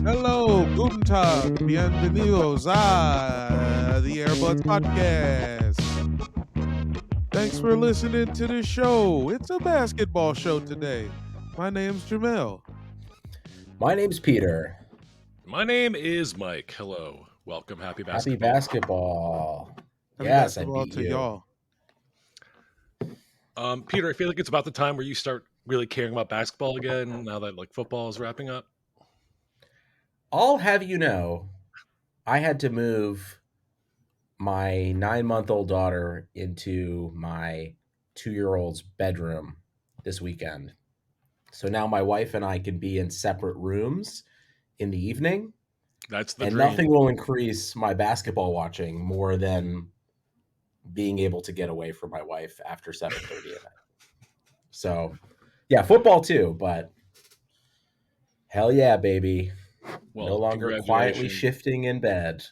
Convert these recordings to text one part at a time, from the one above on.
Hello, guten tag, bienvenidos a the Airbuds Podcast. Thanks for listening to the show. It's a basketball show today. My name's Jamel. My name's Peter. My name is Mike. Hello. Welcome. Happy Happy basketball. basketball. Happy Yes, I basketball beat to you. y'all. Peter, I feel like it's about the time where you start really caring about basketball again now that football is wrapping up. I'll have you know, I had to move my 9-month-old daughter into my 2-year-old's bedroom this weekend. So now my wife and I can be in separate rooms in the evening. That's the and dream. Nothing will increase my basketball watching more than being able to get away from my wife after 7:30 at night. So, yeah, football too, but hell yeah, baby. Well, No longer quietly congratulations. shifting in bed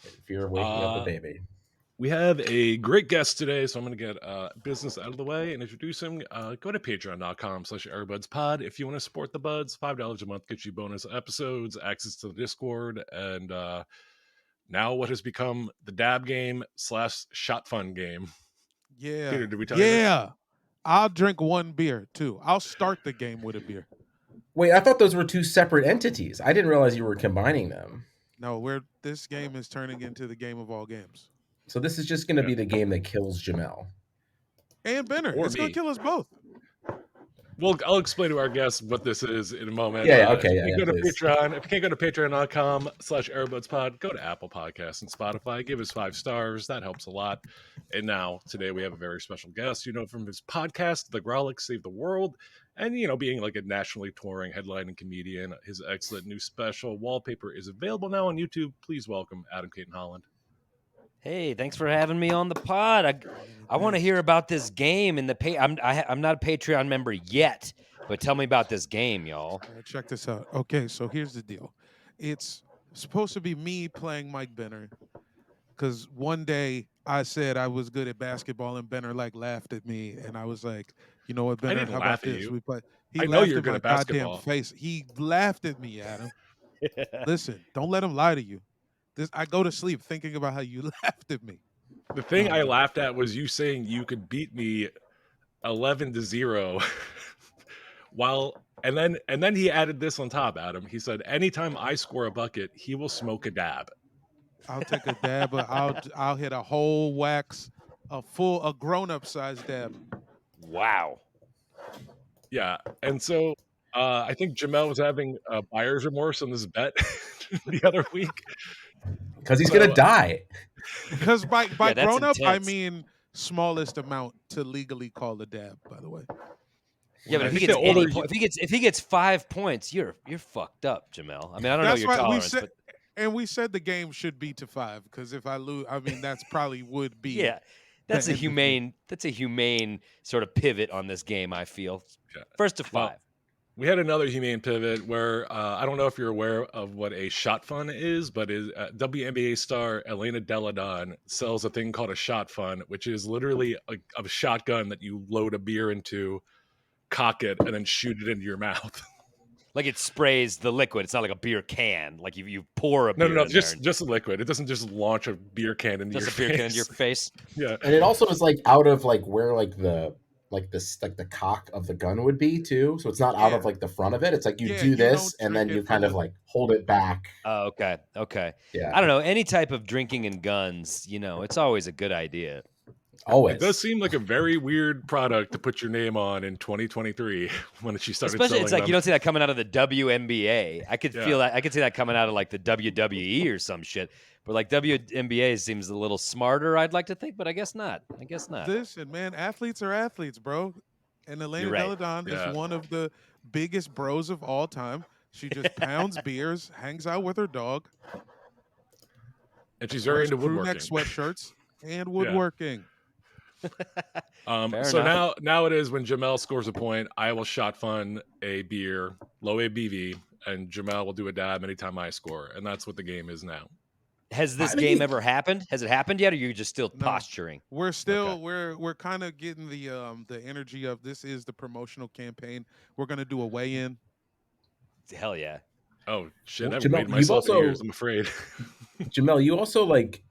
if you're waking up a baby. We have a great guest today, so I'm going to get business out of the way and introduce him. Go to patreon.com/airbudspod if you want to support the buds. $5 a month gets you bonus episodes, access to the Discord, and now what has become the dab game / shot fun game. Yeah. Peter, did we tell you this? Yeah. I'll drink one beer too. I'll start the game with a beer. Wait, I thought those were two separate entities. I didn't realize you were combining them. No, this game is turning into the game of all games. So this is just going to be the game that kills Jamel. And Benner. Or It's going me. to kill us both. Well, I'll explain to our guests what this is in a moment. Yeah, okay, if you yeah, go to please. Patreon, if you can't go to patreon.com/airbudspod, go to Apple Podcasts and Spotify. Give us 5 stars. That helps a lot. And now, today, we have a very special guest, from his podcast, The Grolic Save the World, and, being like a nationally touring headlining comedian. His excellent new special, Wallpaper, is available now on YouTube. Please welcome Adam Cayton-Holland. Hey, thanks for having me on the pod. I want to hear about this game in the I'm not a Patreon member yet, but tell me about this game, y'all. Check this out. Okay, so here's the deal. It's supposed to be me playing Mike Benner, because one day I said I was good at basketball and Benner laughed at me, and I was like, you know what, Benner, didn't how laugh about at this? you. He I know laughed you're at good my at basketball. goddamn face. He laughed at me, Adam. Listen, don't let him lie to you. I go to sleep thinking about how you laughed at me. The thing I laughed at was you saying you could beat me 11-0 and then he added this on top, Adam. He said, anytime I score a bucket, he will smoke a dab. I'll take a dab, but I'll hit a whole wax, a grown-up size dab. Wow. Yeah. And so I think Jamel was having buyer's remorse on this bet the other week. Because he's going to die. Because by that's grown-up, I intense. mean smallest amount to legally call a dab, by the way. Yeah, but I if he think gets the older any point, if he gets 5 points, you're fucked up, Jamel. I mean, I don't know your why tolerance, but we said the game should be to 5, because if I lose, I mean that's probably would be. yeah, that's the a humane sort of pivot on this game, I feel. Yeah. First to 5. Well, we had another humane pivot where I don't know if you're aware of what a shot fun is, but WNBA star Elena Delle Donne sells a thing called a shot fun, which is literally a shotgun that you load a beer into, cock it, and then shoot it into your mouth. Like it sprays the liquid. It's not like a beer can. Like you pour a beer No, in just a liquid. It doesn't just launch a beer can into your face. Just a beer can into your face. Yeah. And it also is out of where the cock of the gun would be too. So it's not out of the front of it. It's you do this and then you kind of hold it back. Oh, okay. Yeah. I don't know. Any type of drinking and guns, it's always a good idea. Always. It does seem like a very weird product to put your name on in 2023 when she started Especially, selling it's like them. you don't see that coming out of the WNBA. I could feel that. I could see that coming out of the WWE or some shit. But WNBA seems a little smarter, I'd like to think, but I guess not. Listen, man, athletes are athletes, bro. And Elena Delle Donne is one of the biggest bros of all time. She just pounds beers, hangs out with her dog. And she's very into woodworking. Crew neck sweatshirts and woodworking. So now it is when Jamel scores a point, I will shot fun a beer, low ABV, and Jamel will do a dab anytime I score. And that's what the game is now. Has this game ever happened? Has it happened yet, or are you just still posturing? We're still we're kind of getting the energy of this is the promotional campaign. We're gonna do a weigh-in. Hell yeah. Oh shit! Well, I haven't weighed Jamel, you've myself in years. also I'm afraid. Jamel, you also like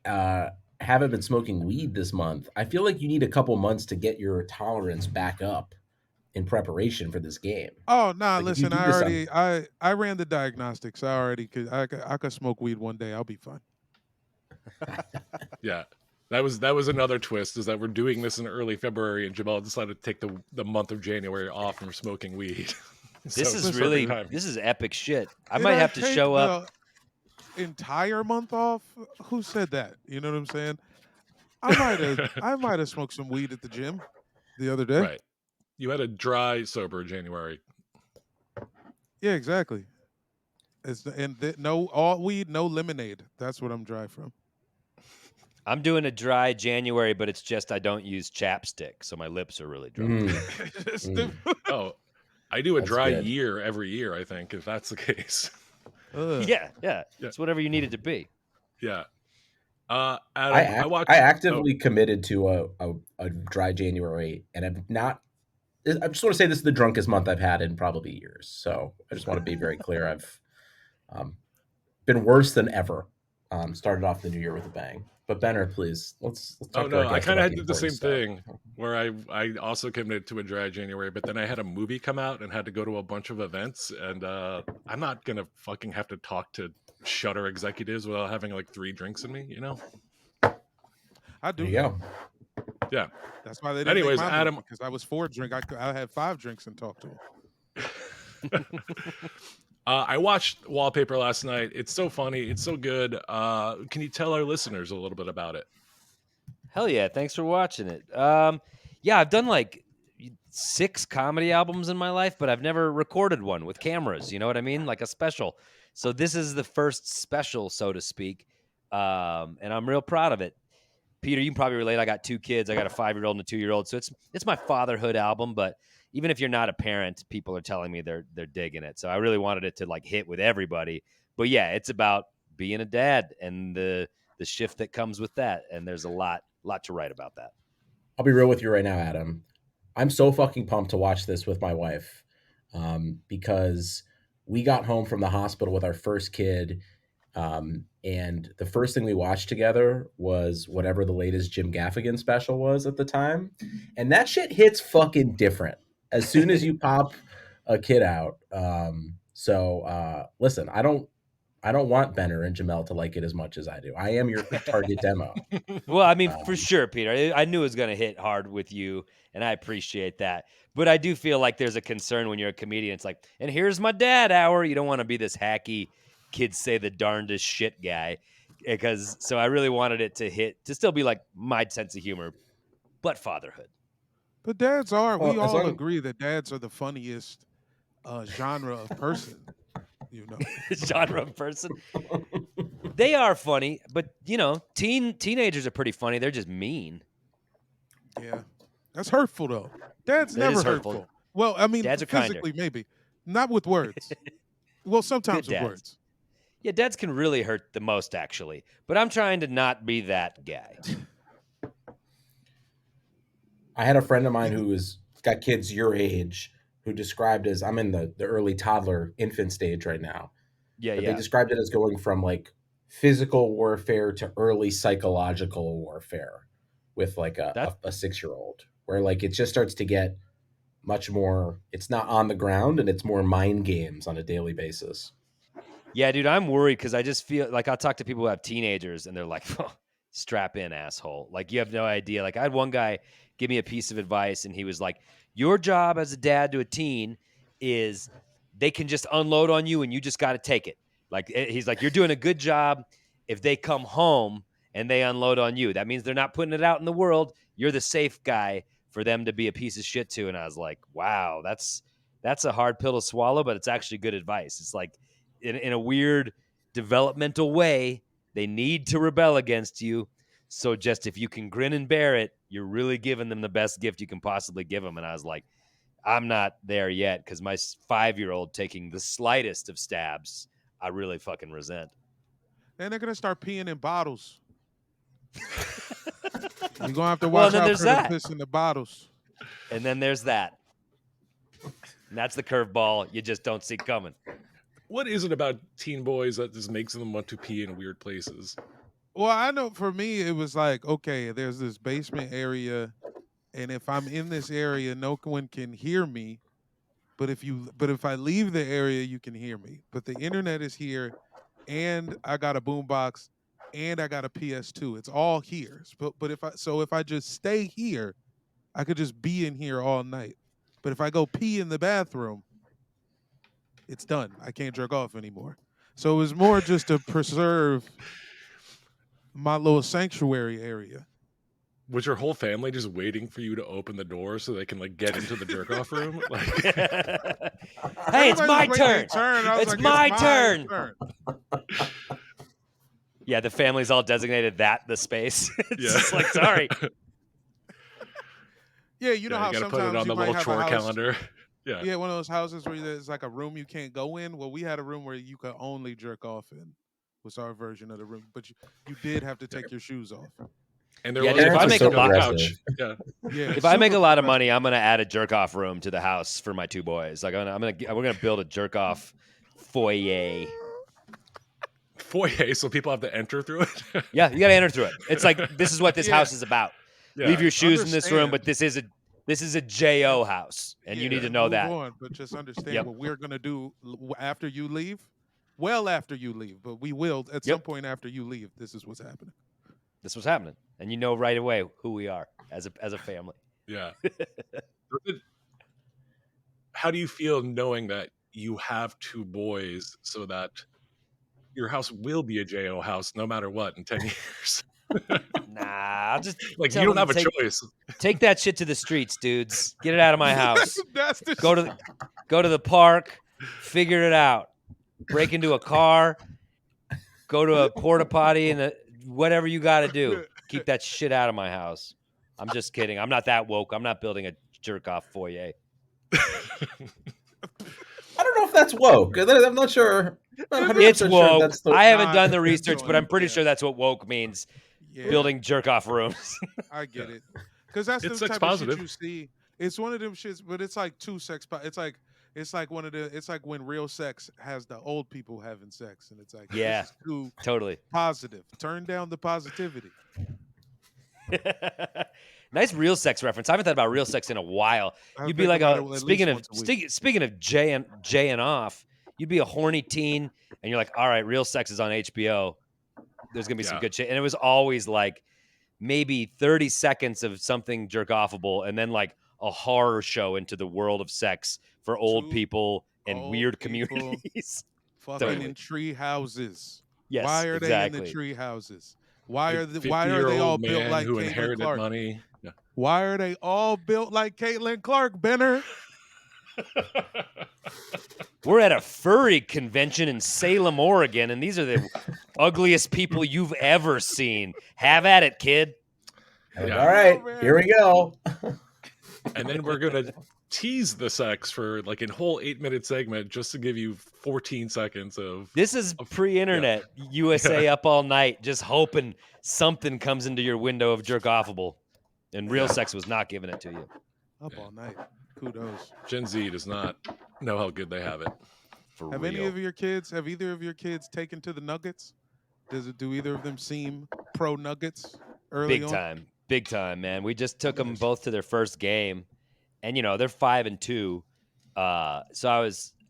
haven't been smoking weed this month. I feel like you need a couple months to get your tolerance back up in preparation for this game. Oh nah, Like if you listen, do this on, I ran the diagnostics. I could smoke weed one day. I'll be fine. Yeah. That was another twist, is that we're doing this in early February, and Jamal decided to take the month of January off from smoking weed. This is it's listen, perfect really timing. this is epic shit. I Did might I have to take show up. the entire month off? Who said that? You know what I'm saying? I might have smoked some weed at the gym the other day. Right. You had a dry, sober January. Yeah, exactly. No all weed, no lemonade. That's what I'm dry from. I'm doing a dry January, but it's just I don't use chapstick, so my lips are really dry. Oh, I do a That's dry good. year every year, I think, if that's the case. Ugh. Yeah. Yeah. It's whatever you need it to be. Yeah. Adam, I watched. I Oh, actively committed to a dry January, and I'm not. I just want to say this is the drunkest month I've had in probably years. So I just want to be very clear. I've um, been worse than ever. Started off the new year with a bang. But Benner, please let's oh talk to our no, I guest kind about of the did the important same stuff. thing where I also committed to a dry January, but then I had a movie come out and had to go to a bunch of events, and I'm not gonna fucking have to talk to Shutter executives without having like 3 drinks in me, you know? I There do you that. go. Yeah. That's why they didn't make Anyways, my movie Adam, because I was 4 drink. I had 5 drinks and talked to him. I watched Wallpaper last night. It's so funny. It's so good. Can you tell our listeners a little bit about it? Hell yeah! Thanks for watching it. Yeah, I've done like 6 comedy albums in my life, but I've never recorded one with cameras. You know what I mean? Like a special. So this is the first special, so to speak, and I'm real proud of it. Peter, you can probably relate. I got 2 kids. I got a 5-year-old and a 2-year-old. So it's my fatherhood album. But even if you're not a parent, people are telling me they're digging it. So I really wanted it to like hit with everybody. But yeah, it's about being a dad and the shift that comes with that. And there's a lot to write about that. I'll be real with you right now, Adam. I'm so fucking pumped to watch this with my wife because we got home from the hospital with our first kid. And the first thing we watched together was whatever the latest Jim Gaffigan special was at the time. And that shit hits fucking different as soon as you pop a kid out. Listen, I don't want Benner and Jamel to like it as much as I do. I am your target demo. Well, I mean, for Um, sure, Peter. I knew it was going to hit hard with you, and I appreciate that. But I do feel like there's a concern when you're a comedian. It's like, and here's my dad hour. You don't want to be this hacky, kids say the darndest shit guy. Because so I really wanted it to hit, to still be like my sense of humor, but fatherhood. But dads are. We well, as all long agree that dads are the funniest genre of person. You know. Genre of person. They are funny, but you know, teenagers are pretty funny. They're just mean. Yeah. That's hurtful though. Dad's That never is hurtful. hurtful. Well, I mean, Dads are kinder. physically maybe, not with words. Well, sometimes Good with dads. words. Yeah, dads can really hurt the most, actually. But I'm trying to not be that guy. I had a friend of mine who was got kids your age who described as I'm in the early toddler infant stage right now. Yeah, But they yeah. described it as going from like physical warfare to early psychological warfare with like That a 6-year old, where like it just starts to get much more, it's not on the ground and it's more mind games on a daily basis. Yeah, dude, I'm worried because I just feel like I'll talk to people who have teenagers and they're like, oh, strap in, asshole. Like, you have no idea. Like, I had one guy give me a piece of advice and he was like, your job as a dad to a teen is they can just unload on you and you just got to take it. Like, he's like, you're doing a good job if they come home and they unload on you. That means they're not putting it out in the world. You're the safe guy for them to be a piece of shit to. And I was like, wow, that's a hard pill to swallow, but it's actually good advice. It's like, in a weird developmental way, they need to rebel against you. So just if you can grin and bear it, you're really giving them the best gift you can possibly give them. And I was like, I'm not there yet because my 5-year-old taking the slightest of stabs, I really fucking resent. And they're gonna start peeing in bottles. You're gonna have to Well, watch and then out there's for the that. piss in the bottles. And then there's that. And that's the curveball you just don't see coming. What is it about teen boys that just makes them want to pee in weird places? Well, I know for me, it was like, okay, there's this basement area, and if I'm in this area, no one can hear me. But if I leave the area, you can hear me. But the internet is here, and I got a boombox, and I got a PS2. It's all here. But if I just stay here, I could just be in here all night. But if I go pee in the bathroom, it's done. I can't jerk off anymore. So it was more just to preserve my little sanctuary area. Was your whole family just waiting for you to open the door so they can like get into the jerk off room? Like, hey, it's my Everybody's turn. waiting their turn. I was It's like, my it's turn. turn. Yeah, the family's all designated that the space. It's Yeah. just like, sorry. Yeah, you know how you gotta sometimes put it on you the might little have a chore house. calendar. Yeah. Yeah, one of those houses where there's like a room you can't go in. Well, we had a room where you could only jerk off in. Was our version of the room, but you did have to take your shoes off. And there Yeah, was dude, if I a make a single lot- couch. Yeah. Yeah, If I make super a lot of progressive. money, I'm gonna add a jerk off room to the house for my two boys. Like we're gonna build a jerk off foyer. Foyer, so people have to enter through it. Yeah, you gotta enter through it. It's like this is what this Yeah. house is about. Yeah. Leave your shoes in this room, but Understand. this is a JO house, and you Yeah, need to and know move that. on, but just understand Yep. what we're gonna do after you leave. Well, after you leave, but we will at some Yep. point after you leave. This is what's happening. This was happening, and you know right away who we are as a family. Yeah. How do you feel knowing that you have two boys so that your house will be a JO house no matter what in 10 years? Nah, I'll just Like, tell you don't them have a to choice. take that shit to the streets, dudes. Get it out of my house. That's the Go to the park, figure it out. Break into a car, go to a porta potty, and whatever you got to do. Keep that shit out of my house. I'm just kidding. I'm not that woke. I'm not building a jerk off foyer. I don't know if that's woke. I'm not sure. I'm not 100% It's sure woke. that's the- I haven't Nah, done the depends research, on but I'm it, pretty yeah. sure that's what woke means. Yeah, Building jerk off rooms. I get it. Because that's It's the sex type positive. of shit you see. It's one of them shits, but it's like two sex. It's like one of the. It's like when real sex has the old people having sex, and it's like Yeah. this is too Totally. positive. Turn down the positivity. Nice real sex reference. I haven't thought about real sex in a while. I You'd be think like about it at speaking least of once a week. speaking of Jay and off, you'd be a horny teen and you're like, all right, real sex is on HBO. There's gonna be some Yeah. good shit. And it was always like maybe 30 seconds of something jerk offable and then like a horror show into the world of sex for old Two people and old weird people communities. Fucking Totally. in tree houses. Yes, Why are exactly. they in the tree houses? Why A are they all 50-year-old built man like who Caitlin inherited Clark? money. Yeah. Why are they all built like Caitlin Clark, Benner? We're at a furry convention in Salem, Oregon, and these are the ugliest people you've ever seen. Have at it, kid. Yeah. All right, Oh, man. here we go. And then we're gonna tease the sex for like a whole 8-minute segment just to give you 14 seconds of This is pre-internet USA up all night, just hoping something comes into your window of jerk offable. And real sex was not giving it to you. Up all night. Kudos. Gen Z does not know how good they have it. For Have real. have either of your kids taken to the Nuggets? Do either of them seem pro Nuggets early Big on? time. Big time, man. We just took them both to their first game. And they're 5-2. So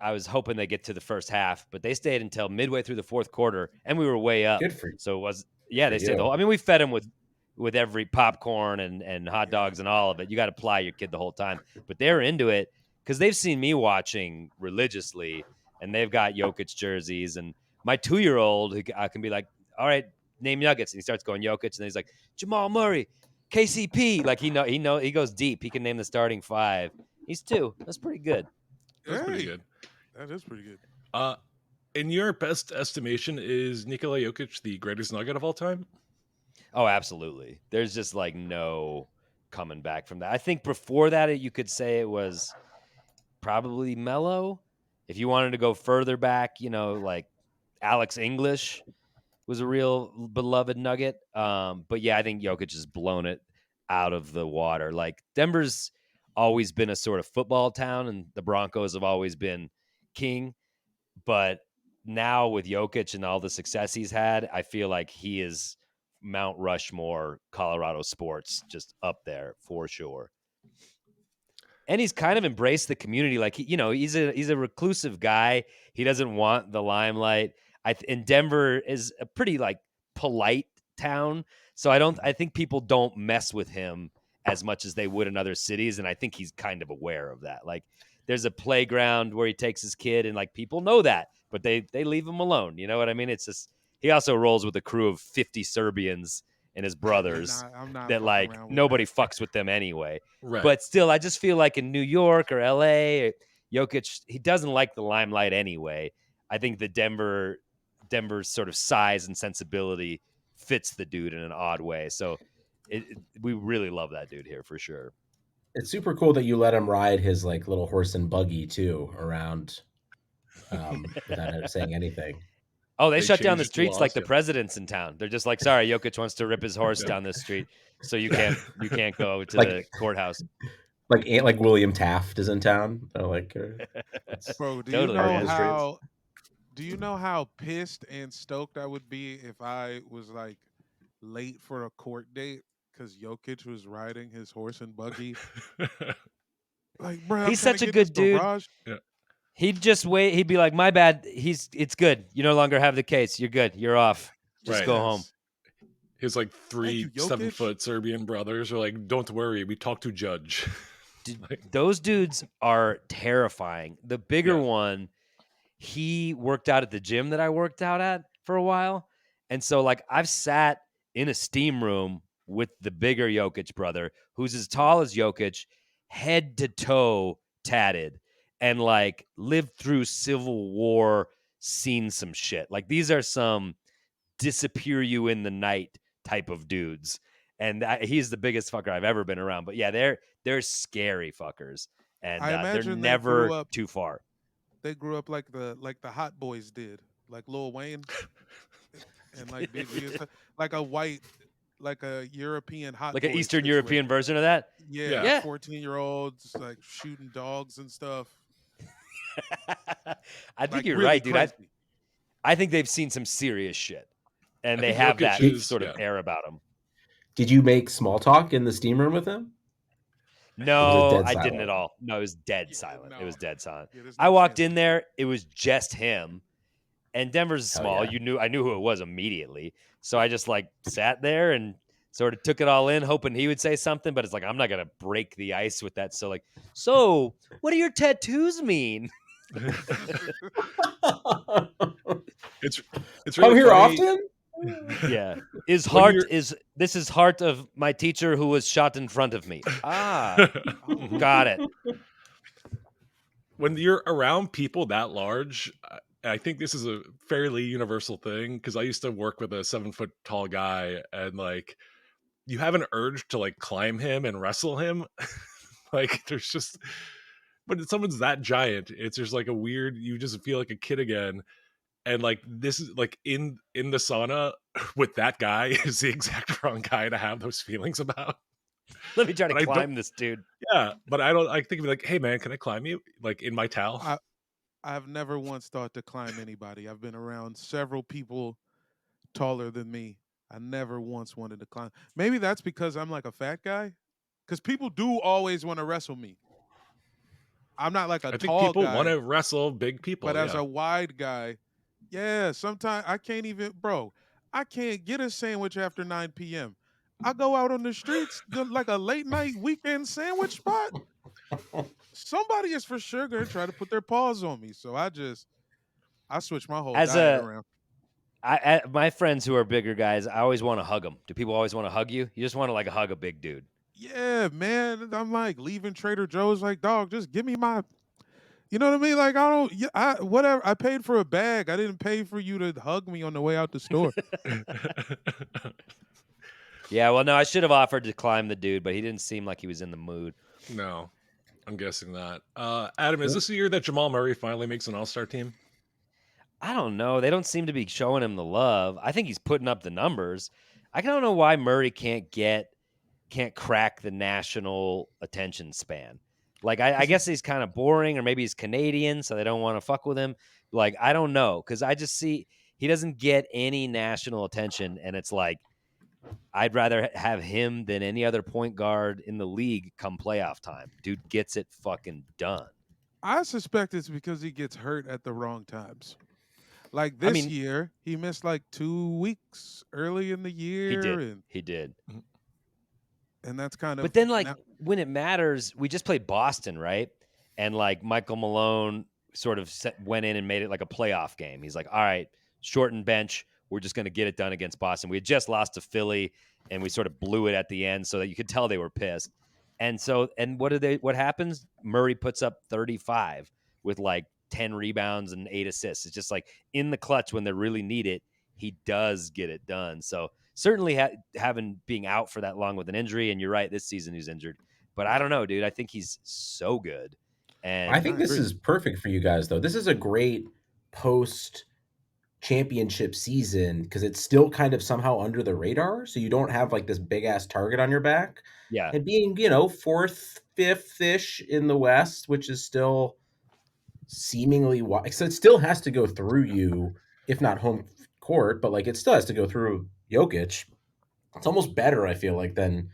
I was hoping they get to the first half, but they stayed until midway through the fourth quarter and we were way up. Good for you. So it was they for stayed the you. whole. I mean, we fed them with every popcorn and hot dogs and all of it. You got to ply your kid the whole time, but they're into it because they've seen me watching religiously, and they've got Jokic jerseys. And my 2-year-old can be like, "All right, name Nuggets," and he starts going Jokic, and then he's like Jamal Murray, KCP. Like he goes deep. He can name the starting 5. He's 2. That's pretty good. That's pretty Hey, good. That is pretty good. In your best estimation, is Nikola Jokic the greatest Nugget of all time? Oh, absolutely. There's just like no coming back from that. I think before that, you could say it was probably Melo. If you wanted to go further back, like Alex English was a real beloved Nugget. But yeah, I think Jokic has blown it out of the water. Like Denver's always been a sort of football town, and the Broncos have always been king. But now with Jokic and all the success he's had, I feel like he is Mount Rushmore, Colorado sports, just up there for sure. And he's kind of embraced the community. Like, he's a reclusive guy. He doesn't want the limelight. And Denver is a pretty like polite town. So I think people don't mess with him as much as they would in other cities. And I think he's kind of aware of that. Like, there's a playground where he takes his kid and like people know that, but they leave him alone. You know what I mean? It's just, he also rolls with a crew of 50 Serbians and his brothers I'm not that fucking like around with nobody that. fucks with them anyway. Right. But still, I just feel like in New York or LA, Jokic, he doesn't like the limelight anyway. I think the Denver's sort of size and sensibility fits the dude in an odd way. So we really love that dude here for sure. It's super cool that you let him ride his like little horse and buggy too around without him saying anything. Oh, they shut down the changed streets laws, like the yeah. presidents in town. They're just like, sorry, Jokic wants to rip his horse down this street, so you can't go to Like- the courthouse. Like William Taft is in town. They're like, Bro, do Totally, you know yeah. how? Do you know how pissed and stoked I would be if I was like late for a court date because Jokic was riding his horse and buggy? Like, bro, He's such a good dude. He'd just wait. He'd be like, "My bad. It's good. You no longer have the case. You're good. You're off. Just Right. go home." His like you, 3 Jokic. 7-foot Serbian brothers are like, "Don't worry, we talked to judge." Those dudes are terrifying. The bigger Yeah. one, he worked out at the gym that I worked out at for a while. And so, like, I've sat in a steam room with the bigger Jokic brother, who's as tall as Jokic, head to toe tatted, and like lived through Civil War, seen some shit. Like, these are some disappear you in the night type of dudes. And he's the biggest fucker I've ever been around. But yeah, they're scary fuckers. And I they're imagine they never grew up- too far. They grew up like the Hot Boys did, like Lil Wayne, and like Biggie, and stuff. Like a European Hot Like Boys an Eastern situation. European version of that. Yeah, 14-year-olds like shooting dogs and stuff. I think Like, you're really right, dude. crazy. I think they've seen some serious shit, and I they think have Jokic that is- sort of yeah. air about them. did you make small talk in the steam room with him? No, dead I didn't silent? at all. No, it was dead Yeah, silent. It no. was dead silent. Yeah, there's I no walked chance. in there. It was just him, and Denver's Hell small. yeah. I knew who it was immediately. So I just like sat there and sort of took it all in, hoping he would say something. But it's like I'm not gonna break the ice with that. So like, so what do your tattoos mean? It's Come really here funny. often? Yeah, When you're- this is heart of my teacher who was shot in front of me. Ah, got it. When you're around people that large, I think this is a fairly universal thing because I used to work with a 7-foot tall guy, and like you have an urge to like climb him and wrestle him. Like there's just when someone's that giant, it's just like a weird. You just feel like a kid again. And like this is like in the sauna with that guy is the exact wrong guy to have those feelings about. Let me try to But I don't- climb this dude. Yeah, but I think of it like, hey man, can I climb you like in my towel? I've never once thought to climb anybody. I've been around several people taller than me. I never once wanted to climb. Maybe that's because I'm like a fat guy. Because people do always want to wrestle me. I'm not like a I think tall people guy, want to wrestle big people. but as yeah. a wide guy, yeah, sometimes I can't even, bro. I can't get a sandwich after 9 p.m. I go out on the streets like a late night weekend sandwich spot. Somebody is for sure gonna try to put their paws on me. So I switch my whole As diet a- around. My friends who are bigger guys, I always want to hug them. Do people always want to hug you? You just want to like hug a big dude. Yeah, man. I'm like leaving Trader Joe's, like, dog, just give me my, you know what I mean? Like, I don't, whatever. I paid for a bag. I didn't pay for you to hug me on the way out the store. Yeah, well, no, I should have offered to climb the dude, but he didn't seem like he was in the mood. No, I'm guessing not. Adam, is this the year that Jamal Murray finally makes an All-Star team? I don't know. They don't seem to be showing him the love. I think he's putting up the numbers. I don't know why Murray can't crack the national attention span. Like, I guess he's kind of boring, or maybe he's Canadian, so they don't want to fuck with him. Like, I don't know, because I just see he doesn't get any national attention, and it's like, I'd rather have him than any other point guard in the league come playoff time. Dude gets it fucking done. I suspect it's because he gets hurt at the wrong times. Like I this mean, year, he missed like 2 weeks early in the year, he did. and that's kind of But then, like, now, when it matters, we just played Boston, right? And like Michael Malone sort of went in and made it like a playoff game. He's like, all right, shortened bench. We're just going to get it done against Boston. We had just lost to Philly, and we sort of blew it at the end, so that you could tell they were pissed. And so, and what happens? Murray puts up 35 with like 10 rebounds and 8 assists. It's just like in the clutch when they really need it, he does get it done. So certainly having being out for that long with an injury, and you're right, this season he's injured. But I don't know, dude. I think he's so good. I And think this is perfect for you guys, though. This is a great post championship season because it's still kind of somehow under the radar. So you don't have like this big ass target on your back. yeah, And being, fourth, fifth ish in the West, which is still seemingly wide. So it still has to go through you, if not home court, but like it still has to go through Jokic. It's almost better, I feel like, than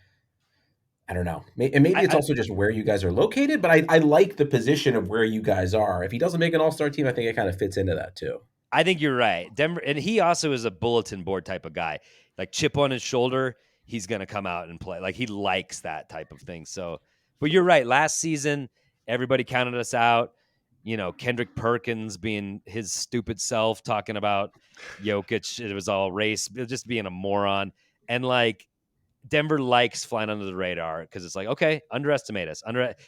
I don't know. And maybe it's also just where you guys are located, but I like the position of where you guys are. If he doesn't make an all-star team, I think it kind of fits into that too. I think you're right. Denver, and he also is a bulletin board type of guy. Like chip on his shoulder, he's going to come out and play. Like he likes that type of thing. So, but you're right. Last season, everybody counted us out. Kendrick Perkins being his stupid self, talking about Jokic. It was all race, just being a moron. And like, Denver likes flying under the radar because it's like, okay, underestimate us.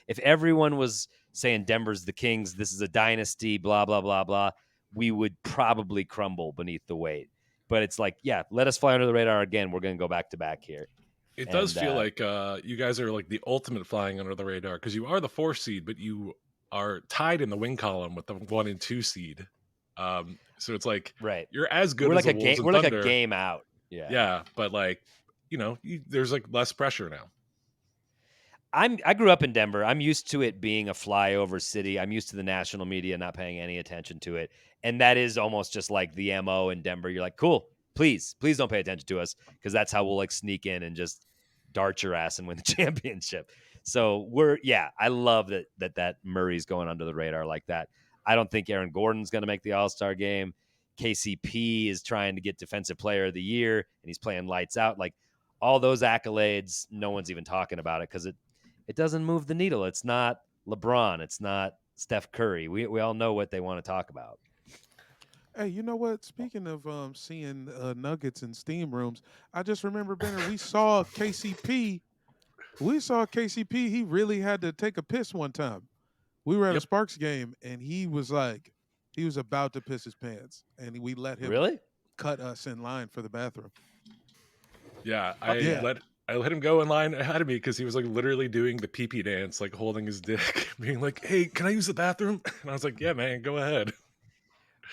If everyone was saying Denver's the Kings, this is a dynasty, blah, blah, blah, blah, we would probably crumble beneath the weight. But it's like, yeah, let us fly under the radar again. We're going to go back to back here. It does feel like you guys are like the ultimate flying under the radar because you are the 4 seed, but you are tied in the win column with the 1 and 2 seed. So it's like, right, you're as good we're as like the Wolves and we're Thunder. like a game out. Yeah, but like, there's like less pressure now. I grew up in Denver. I'm used to it being a flyover city. I'm used to the national media not paying any attention to it. And that is almost just like the MO in Denver. You're like, cool, please don't pay attention to us because that's how we'll like sneak in and just dart your ass and win the championship. So I love that Murray's going under the radar like that. I don't think Aaron Gordon's going to make the All-Star game. KCP is trying to get Defensive Player of the Year, and he's playing lights out. Like all those accolades, no one's even talking about it because it doesn't move the needle. It's not LeBron. It's not Steph Curry. We all know what they want to talk about. Hey, you know what? Speaking of seeing Nuggets in steam rooms, I just remember, Benner, we saw KCP. He really had to take a piss one time. We were at a Sparks game, and he was about to piss his pants, and we let him cut us in line for the bathroom. Yeah, I let him go in line ahead of me because he was like literally doing the pee-pee dance, like holding his dick, being like, "Hey, can I use the bathroom?" And I was like, "Yeah, man, go ahead."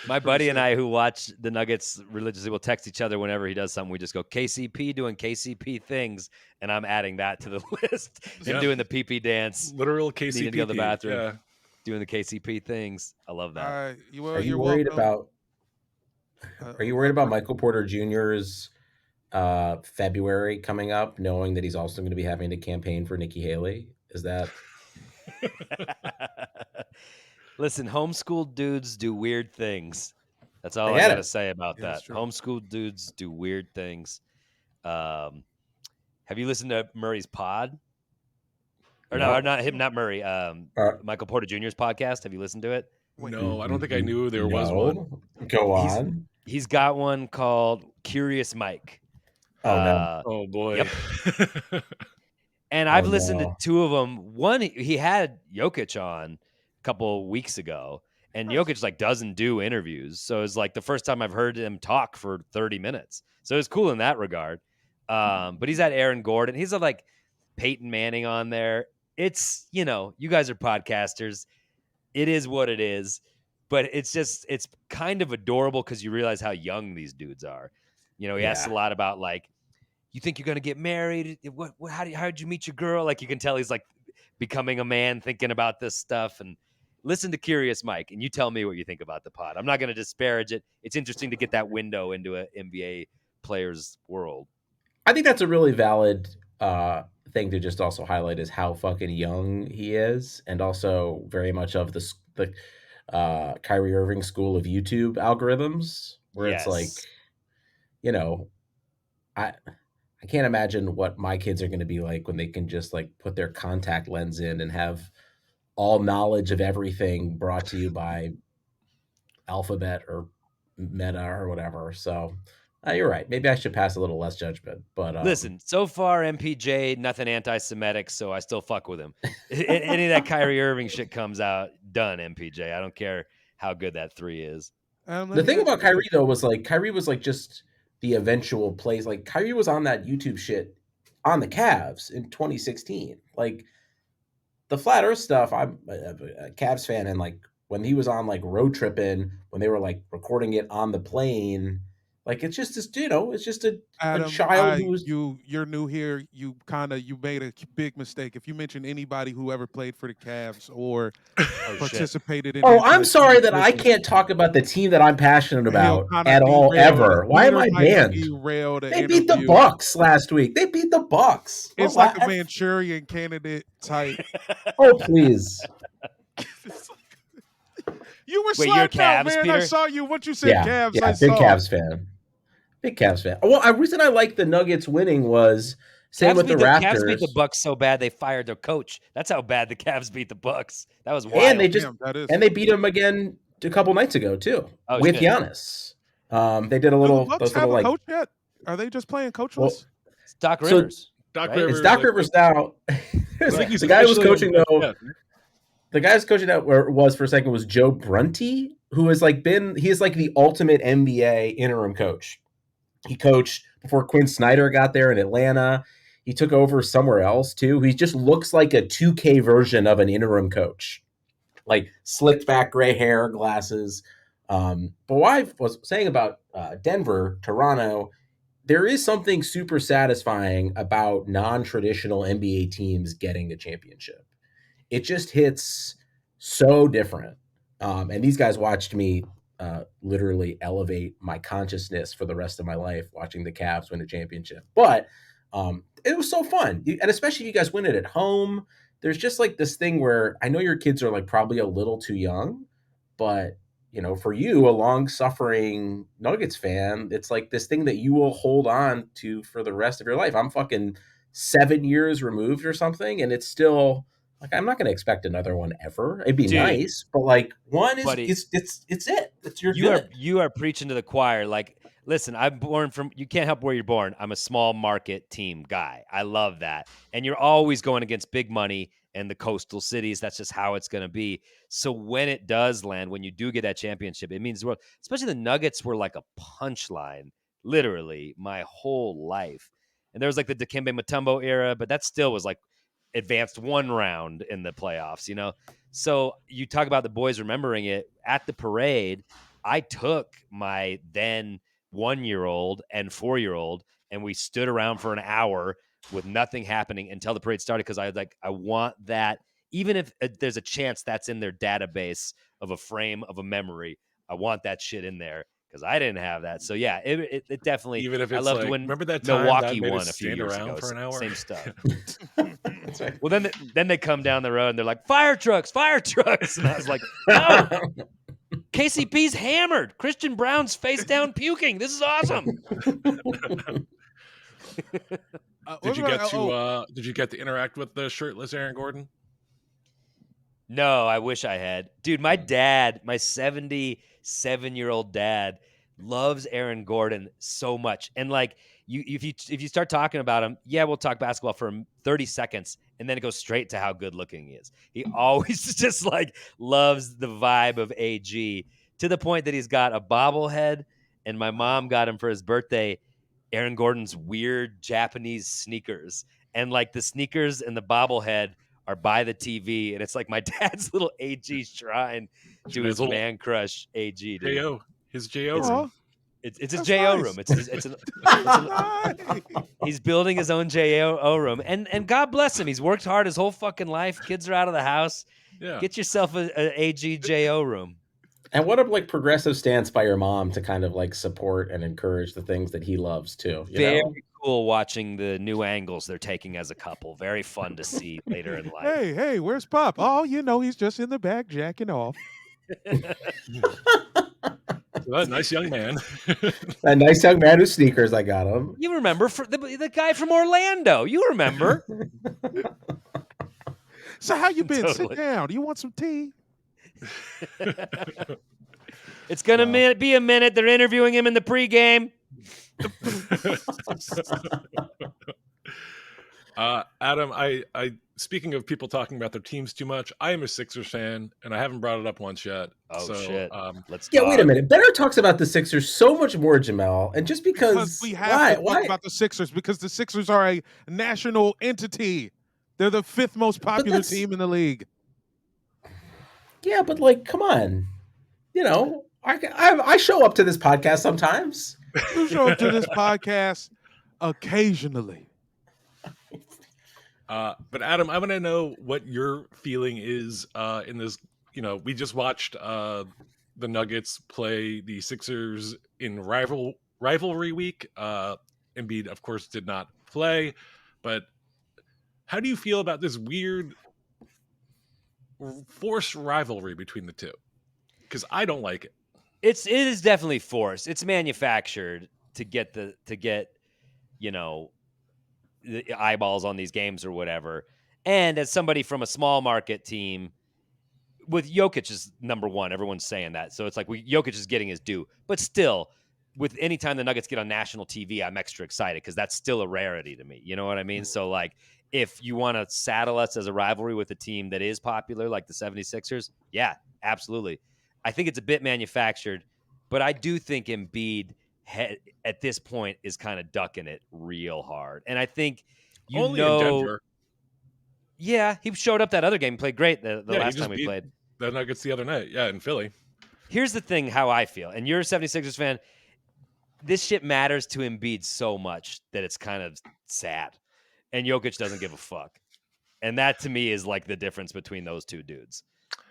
My buddy and I, who watch the Nuggets religiously, will text each other whenever he does something. We just go KCP doing KCP things, and I'm adding that to the list. Him doing the pee-pee dance, literal KCP. Needing to go to the bathroom, doing the KCP things. I love that. Are you worried about Michael Porter Jr.'s February coming up, knowing that he's also going to be having to campaign for Nikki Haley? Is that? Listen, homeschooled dudes do weird things. That's all I got to say about that. Homeschooled dudes do weird things. Have you listened to Murray's pod? Or no, not him, not Murray. Michael Porter Jr.'s podcast. Have you listened to it? No, I don't think I knew there was one. Go on. He's got one called Curious Mike. Oh, no. Oh, boy. Yep. And I've listened to 2 of them. One, he had Jokic on a couple weeks ago, and Jokic like doesn't do interviews. So it's like the first time I've heard him talk for 30 minutes. So it's cool in that regard. But he's had Aaron Gordon. He's had like Peyton Manning on there. It's, you guys are podcasters. It is what it is. But it's kind of adorable because you realize how young these dudes are. He asks a lot about like, you think you're going to get married? How'd you meet your girl? Like you can tell he's like becoming a man, thinking about this stuff, and listen to Curious Mike, and you tell me what you think about the pod. I'm not going to disparage it. It's interesting to get that window into an NBA player's world. I think that's a really valid thing to just also highlight is how fucking young he is, and also very much of the Kyrie Irving school of YouTube algorithms, where it's like, Yes. you know, I can't imagine what my kids are going to be like when they can just like put their contact lens in and have all knowledge of everything brought to you by Alphabet or Meta or whatever. So you're right. Maybe I should pass a little less judgment. But Listen, so far MPJ, nothing anti-Semitic, so I still fuck with him. Any of that Kyrie Irving shit comes out, done, MPJ. I don't care how good that 3 is. Let the me thing ask about you Kyrie though was like Kyrie was like just the eventual plays. Like Kyrie was on that YouTube shit on the Cavs in 2016. Like the flat Earth stuff. I'm a Cavs fan, and like when he was on like road tripping, when they were like recording it on the plane, like it's just this, it's just a Adam, child who's you're new here. You made a big mistake. If you mention anybody who ever played for the Cavs or Oh shit. participated in Oh, I'm the sorry that I business, can't talk about the team that I'm passionate he'll about kind of at all derail ever. Why am I banned? Derail the They beat the interview. Bucks last week. They beat the Bucks. It's like a Manchurian candidate type. Oh, please. You were Wait, you're slapped out, Cavs, man. Peter? I saw you. What you said, Cavs, Yeah, I big saw. Cavs fan. Big Cavs fan. Well, the reason I like the Nuggets winning was same with the Raptors. Cavs beat the Bucks so bad they fired their coach. That's how bad the Cavs beat the Bucks. That was wild. And they beat them again a couple nights ago too with shit. Giannis. They did a little. Do the Bucks have a coach yet? Are they just playing coachless? It's Doc Rivers. Doc right? Rivers. It's Doc Rivers now. I think he's the guy who was officially coaching though. yeah. The guy who's coaching out where it was for a second was Joe Brunty, who has like he is like the ultimate NBA interim coach. He coached before Quinn Snyder got there in Atlanta. He took over somewhere else too. He just looks like a 2K version of an interim coach, like slicked back gray hair, glasses. But what I was saying about Denver, Toronto, there is something super satisfying about non-traditional NBA teams getting a championship. It just hits so different. And these guys watched me literally elevate my consciousness for the rest of my life watching the Cavs win a championship. But it was so fun. And especially you guys win it at home. There's just like this thing where I know your kids are like probably a little too young, but for you, a long-suffering Nuggets fan, it's like this thing that you will hold on to for the rest of your life. I'm fucking 7 years removed or something, and it's still like I'm not going to expect another one ever. It'd be nice, but like one is it's it. It's You are preaching to the choir. Like, listen, I'm born from. You can't help where you're born. I'm a small market team guy. I love that, and you're always going against big money and the coastal cities. That's just how it's going to be. So when it does land, when you do get that championship, it means the world. Especially the Nuggets were like a punchline, literally my whole life. And there was like the Dikembe Mutombo era, but that still was like advanced one round in the playoffs, So you talk about the boys remembering it at the parade. I took my then 1-year-old and 4-year-old, and we stood around for an hour with nothing happening until the parade started. Cause I want that, even if there's a chance that's in their database of a frame of a memory, I want that shit in there. Because I didn't have that, so yeah, it definitely. Even if I it's loved like, when remember that time Milwaukee that made won us a few stand years around ago. for an hour? Same stuff. That's right. Well, then they come down the road and they're like, fire trucks, and I was like, no, KCP's hammered. Christian Brown's face down puking. This is awesome. Did you get to interact with the shirtless Aaron Gordon? No, I wish I had. Dude, my dad, my 77-year-old dad, loves Aaron Gordon so much. And like if you start talking about him, yeah, we'll talk basketball for 30 seconds, and then it goes straight to how good looking he is. He always just like loves the vibe of AG to the point that he's got a bobblehead, and my mom got him for his birthday Aaron Gordon's weird Japanese sneakers. And like the sneakers and the bobblehead are by the TV, and it's like my dad's little AG shrine to his man crush AG, dude. His J.O. ring. It's his That's JO nice. room. He's building his own JO room, and God bless him. He's worked hard his whole fucking life. Kids are out of the house. Yeah. Get yourself a AGJO room. And what a progressive stance by your mom to kind of support and encourage the things that he loves too. Very cool watching the new angles they're taking as a couple. Very fun to see later in life. Hey, where's Pop? Oh, he's just in the back jacking off. So that nice young man. That nice young man with sneakers. I got him. You remember the guy from Orlando? You remember? So how you been? Totally. Sit down. Do you want some tea? It's gonna be a minute. They're interviewing him in the pregame. Adam, I speaking of people talking about their teams too much, I am a Sixers fan, and I haven't brought it up once yet. Oh shit! Let's Yeah, talk. wait a minute. Better talks about the Sixers so much more, Jamel, and just because we have to talk about the Sixers because the Sixers are a national entity. They're the 5th most popular team in the league. Yeah, but come on, I show up to this podcast sometimes. You show up to this podcast occasionally. But Adam, I want to know what your feeling is in this. We just watched the Nuggets play the Sixers in rivalry week. Embiid, of course, did not play, but how do you feel about this weird forced rivalry between the two? Because I don't like it. It is definitely forced. It's manufactured to get the eyeballs on these games or whatever. And as somebody from a small market team, with Jokic is number one, everyone's saying that. So it's like Jokic is getting his due. But still, with any time the Nuggets get on national TV, I'm extra excited because that's still a rarity to me. You know what I mean? So if you want to saddle us as a rivalry with a team that is popular, like the 76ers, yeah, absolutely. I think it's a bit manufactured, but I do think Embiid at this point is kind of ducking it real hard. And I think Only in Denver. Yeah, he showed up that other game, played great the last time we played. The Nuggets the other night, in Philly. Here's the thing, how I feel, and you're a 76ers fan, this shit matters to Embiid so much that it's kind of sad. And Jokic doesn't give a fuck. And that to me is the difference between those two dudes.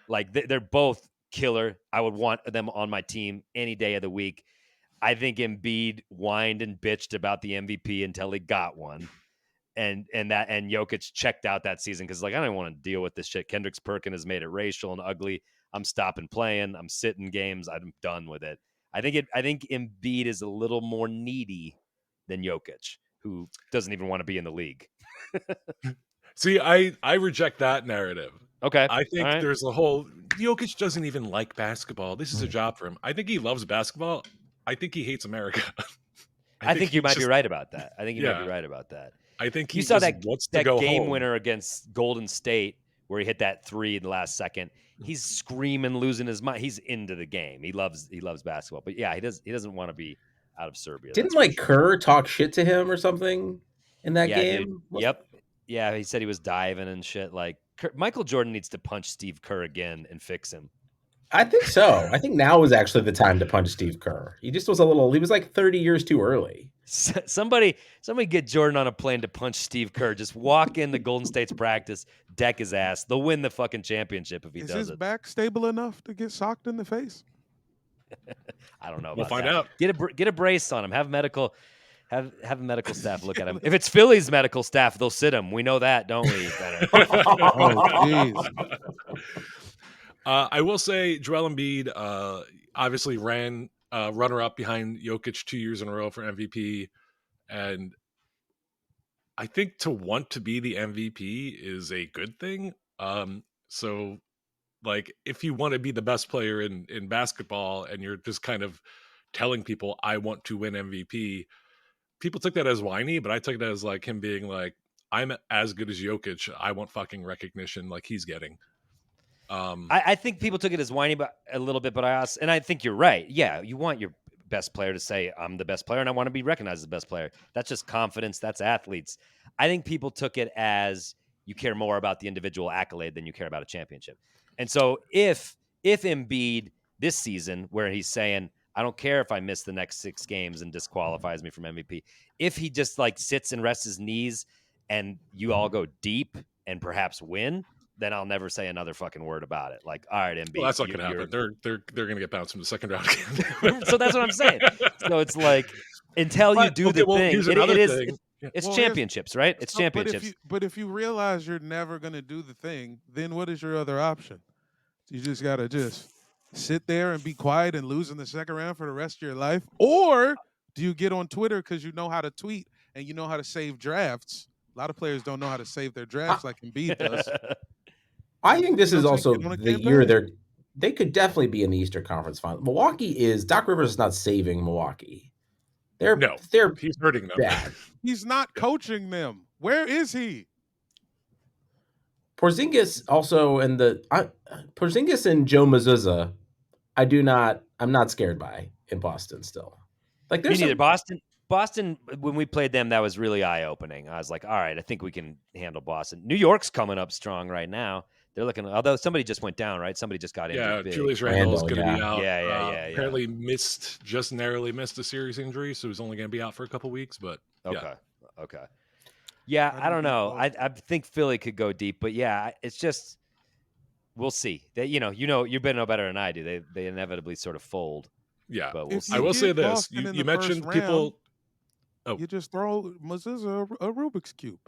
They're both killer. I would want them on my team any day of the week. I think Embiid whined and bitched about the MVP until he got one. And Jokic checked out that season because I don't want to deal with this shit. Kendrick Perkins has made it racial and ugly. I'm stopping playing. I'm sitting games. I'm done with it. I think Embiid is a little more needy than Jokic, who doesn't even want to be in the league. See, I reject that narrative. Okay. I think there's a whole Jokic doesn't even like basketball. This is a job for him. I think he loves basketball. I think he hates America. I think you might be right about that. I think you might be right about that. I think you saw that game home. winner against Golden State where he hit that 3 in the last second. He's screaming, losing his mind. He's into the game. He loves basketball. But yeah, he doesn't want to be out of Serbia. Didn't Kerr talk shit to him or something in that game? Dude. Yep. Yeah, he said he was diving and shit. Michael Jordan needs to punch Steve Kerr again and fix him. I think so. I think now is actually the time to punch Steve Kerr. He just was he was 30 years too early. Somebody get Jordan on a plane to punch Steve Kerr. Just walk into Golden State's practice, deck his ass. They'll win the fucking championship if he does it. Is his back stable enough to get socked in the face? I don't know about We'll find that. out. Get a brace on him. Have medical staff look at him. If it's Philly's medical staff, they'll sit him. We know that, don't we? Oh, jeez. I will say Joel Embiid obviously ran runner-up behind Jokic 2 years in a row for MVP. And I think to want to be the MVP is a good thing. So if you want to be the best player in basketball and you're just kind of telling people, I want to win MVP, people took that as whiny, but I took it as him being I'm as good as Jokic. I want fucking recognition like he's getting. I think people took it as whiny a little bit, but I think you're right. Yeah, you want your best player to say, I'm the best player, and I want to be recognized as the best player. That's just confidence. That's athletes. I think people took it as you care more about the individual accolade than you care about a championship. And so if Embiid this season, where he's saying, I don't care if I miss the next 6 games and disqualifies me from MVP. If he just like sits and rests his knees and you all go deep and perhaps win, then I'll never say another fucking word about it. Like, all right, MB, Well, that's not going to happen. They're going to get bounced in the second round again. So that's what I'm saying. So it's like until you do the thing, here's another thing. It's Well, championships, right? It's So, championships. But if you realize you're never going to do the thing, then what is your other option? You just got to just sit there and be quiet and lose in the second round for the rest of your life? Or do you get on Twitter because you know how to tweet and you know how to save drafts? A lot of players don't know how to save their drafts like Embiid does. I think this is Don't also take it on a the campaign. year they could definitely be in the Eastern Conference Final. Doc Rivers is not saving Milwaukee. They're he's hurting them. bad. He's not coaching them. Where is he? Porzingis also Porzingis and Joe Mazzulla, I'm not scared by in Boston still. Like Me there's neither. Boston, when we played them, that was really eye-opening. I was like, all right, I think we can handle Boston. New York's coming up strong right now. They're looking, although somebody just went down, right? Somebody just got injured. Yeah, Julius Randle is going to be out. Yeah. Apparently just narrowly missed a serious injury, so he's only going to be out for a couple weeks. But okay. Yeah, I don't know. I think Philly could go deep, but yeah, it's just we'll see. They, you better know better than I do. They inevitably sort of fold. Yeah, but we'll see. I will say this: Boston you mentioned people. You just throw Mazzulla a Rubik's Cube.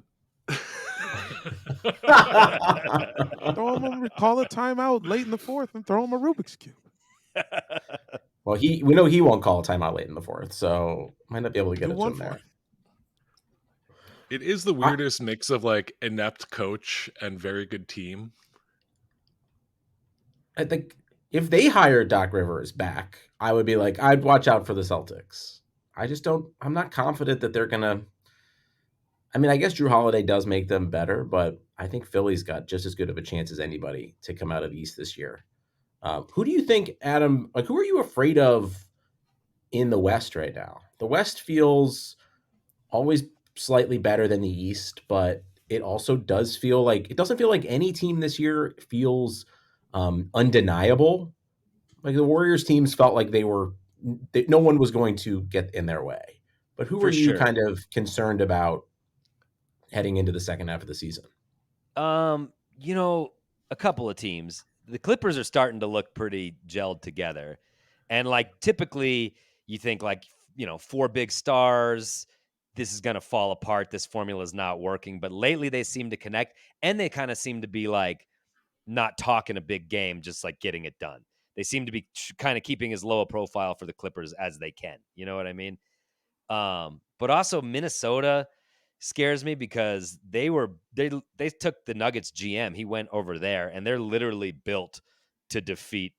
Throw him, call a timeout late in the fourth, and throw him a Rubik's Cube. Well, we know he won't call a timeout late in the fourth, so might not be able to get it to him there. It is the weirdest mix of like inept coach and very good team. I think if they hired Doc Rivers back, I would be like, I'd watch out for the Celtics. I'm not confident that they're going to. I mean, I guess Drew Holiday does make them better, but I think Philly's got just as good of a chance as anybody to come out of the East this year. Who do you think, Adam, like who are you afraid of in the West right now? The West feels always slightly better than the East, but it also doesn't feel like any team this year feels undeniable. Like the Warriors teams felt like no one was going to get in their way. But who are you kind of concerned about heading into the second half of the season? A couple of teams. The Clippers are starting to look pretty gelled together. And like typically you think like, 4 big stars, this is going to fall apart. This formula is not working. But lately they seem to connect and they kind of seem to be like not talking a big game, just like getting it done. They seem to be kind of keeping as low a profile for the Clippers as they can. You know what I mean? But also Minnesota scares me because they took the Nuggets GM. He went over there and they're literally built to defeat